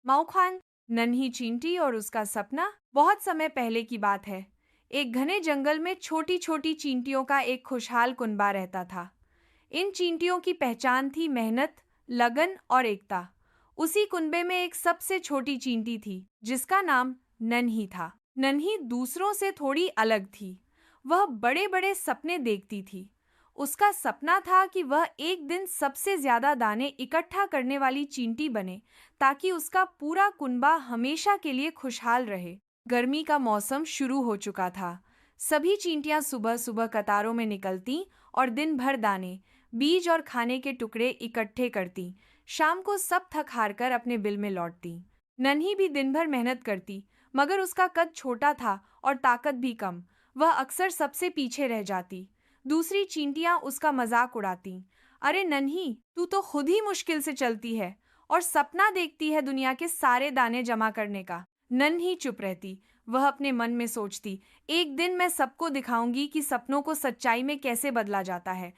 माओखान, नन्ही चींटी और उसका सपना। बहुत समय पहले की बात है। एक घने जंगल में छोटी छोटी चींटियों का एक खुशहाल कुनबा रहता था। इन चींटियों की पहचान थी मेहनत, लगन और एकता। उसी कुनबे में एक सबसे छोटी चींटी थी जिसका नाम नन्ही था। नन्ही दूसरों से थोड़ी अलग थी। वह बड़े बड़े सपने देखती थी। उसका सपना था कि वह एक दिन सबसे ज्यादा दाने इकट्ठा करने वाली चींटी बने, ताकि उसका पूरा कुनबा हमेशा के लिए खुशहाल रहे। गर्मी का मौसम शुरू हो चुका था। सभी चींटियां सुबह सुबह कतारों में निकलती और दिन भर दाने, बीज और खाने के टुकड़े इकट्ठे करती। शाम को सब थक हार कर अपने बिल में लौटती। नन्ही भी दिन भर मेहनत करती, मगर उसका कद छोटा था और ताकत भी कम। वह अक्सर सबसे पीछे रह जाती। दूसरी चींटियां उसका मजाक उड़ाती। अरे नन्ही, तू तो खुद ही मुश्किल से चलती है और सपना देखती है दुनिया के सारे दाने जमा करने का। नन्ही चुप रहती। वह अपने मन में सोचती, एक दिन मैं सबको दिखाऊंगी कि सपनों को सच्चाई में कैसे बदला जाता है।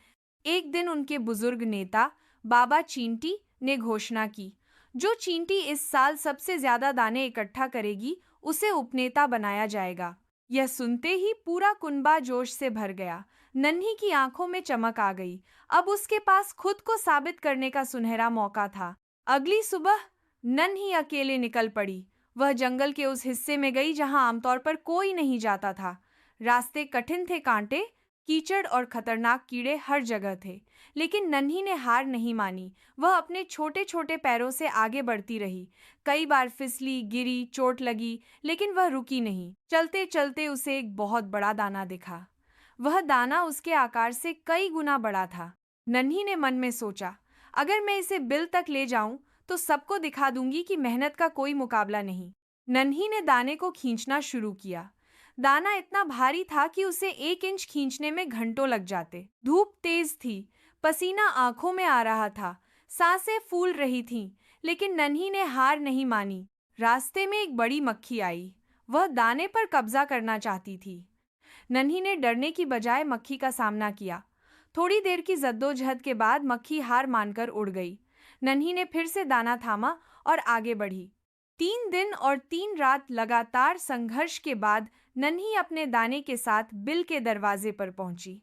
एक दिन उनके बुजुर्ग नेता बाबा चींटी ने घोषणा की, जो चींटी इस साल सबसे ज्यादा दाने इकट्ठा करेगी उसे उपनेता बनाया जाएगा। यह सुनते ही पूरा कुनबा जोश से भर गया। नन्ही की आंखों में चमक आ गई। अब उसके पास खुद को साबित करने का सुनहरा मौका था। अगली सुबह नन्ही अकेले निकल पड़ी। वह जंगल के उस हिस्से में गई जहां आमतौर पर कोई नहीं जाता था। रास्ते कठिन थे, कांटे, कीचड़ और खतरनाक कीड़े हर जगह थे। लेकिन नन्ही ने हार नहीं मानी। वह अपने छोटे छोटे पैरों से आगे बढ़ती रही। कई बार फिसली, गिरी, चोट लगी, लेकिन वह रुकी नहीं। चलते चलते उसे एक बहुत बड़ा दाना दिखा। वह दाना उसके आकार से कई गुना बड़ा था। नन्ही ने मन में सोचा, अगर मैं इसे बिल तक ले जाऊं तो सबको दिखा दूंगी कि मेहनत का कोई मुकाबला नहीं। नन्ही ने दाने को खींचना शुरू किया। दाना इतना भारी था कि उसे 1 इंच खींचने में घंटों लग जाते। धूप तेज थी, पसीना आंखों में आ रहा था, सांसें फूल रही थीं, लेकिन नन्ही ने हार नहीं मानी। रास्ते में एक बड़ी मक्खी आई। वह दाने पर कब्जा करना चाहती थी। नन्ही ने डरने की बजाय मक्खी का सामना किया। थोड़ी देर की जद्दोजहद के बाद मक्खी हार मानकर उड़ गई। नन्ही ने फिर से दाना थामा और आगे बढ़ी। 3 दिन और 3 रात लगातार संघर्ष के बाद नन्ही अपने दाने के साथ बिल के दरवाजे पर पहुंची।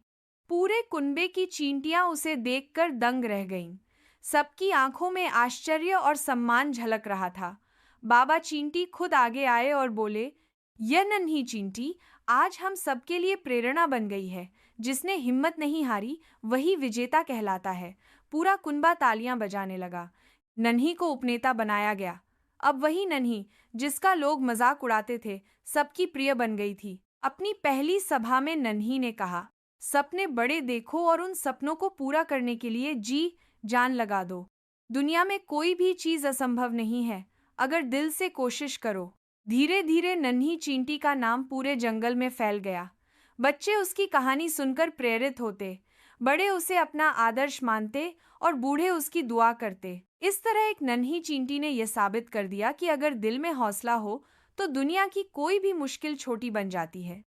पूरे कुनबे की चींटियां उसे देखकर दंग रह गईं। सबकी आंखों में आश्चर्य और सम्मान झलक रहा था। बाबा चींटी खुद आगे आए और बोले, यह नन्ही चींटी आज हम सबके लिए प्रेरणा बन गई है। जिसने हिम्मत नहीं हारी वही विजेता कहलाता है। पूरा कुनबा तालियां बजाने लगा। नन्ही को उपनेता बनाया गया। अब वही नन्ही जिसका लोग मजाक उड़ाते थे, सबकी प्रिय बन गई थी। अपनी पहली सभा में नन्ही ने कहा, सपने बड़े देखो और उन सपनों को पूरा करने के लिए जी जान लगा दो। दुनिया में कोई भी चीज असंभव नहीं है, अगर दिल से कोशिश करो। धीरे धीरे नन्ही चींटी का नाम पूरे जंगल में फैल गया। बच्चे उसकी कहानी सुनकर प्रेरित होते, बड़े उसे अपना आदर्श मानते और बूढ़े उसकी दुआ करते। इस तरह एक नन्ही चींटी ने यह साबित कर दिया कि अगर दिल में हौसला हो तो दुनिया की कोई भी मुश्किल छोटी बन जाती है।